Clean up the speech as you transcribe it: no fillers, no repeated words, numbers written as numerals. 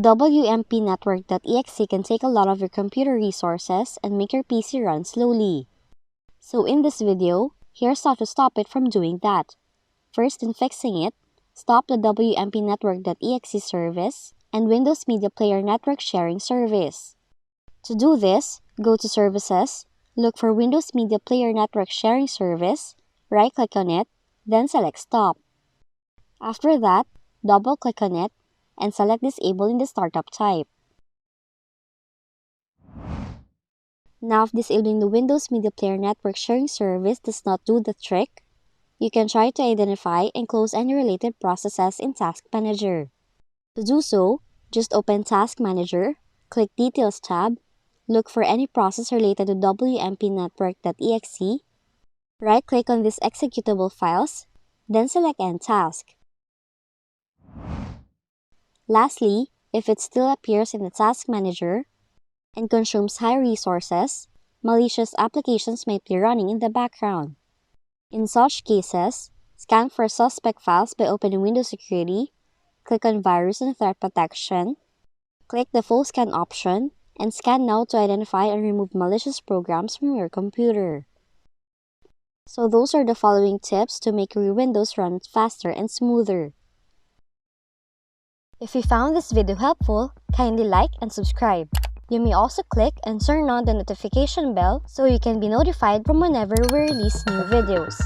WMPnetwk.exe can take a lot of your computer resources and make your PC run slowly. So in this video, here's how to stop it from doing that. First, in fixing it, stop the WMPnetwk.exe service and Windows Media Player Network Sharing Service. To do this, go to Services, look for Windows Media Player Network Sharing Service, right-click on it, then select Stop. After that, double-click on it and select Disable in the startup type. Now, if disabling the Windows Media Player Network Sharing Service does not do the trick, you can try to identify and close any related processes in Task Manager. To do so, just open Task Manager, click Details tab, look for any process related to WMPnetwk.exe, right-click on these executable files, then select End Task. Lastly, if it still appears in the Task Manager and consumes high resources, malicious applications might be running in the background. In such cases, scan for suspect files by opening Windows Security, click on Virus and Threat Protection, click the Full Scan option, and scan now to identify and remove malicious programs from your computer. So those are the following tips to make your Windows run faster and smoother. If you found this video helpful, kindly like and subscribe. You may also click and turn on the notification bell so you can be notified from whenever we release new videos.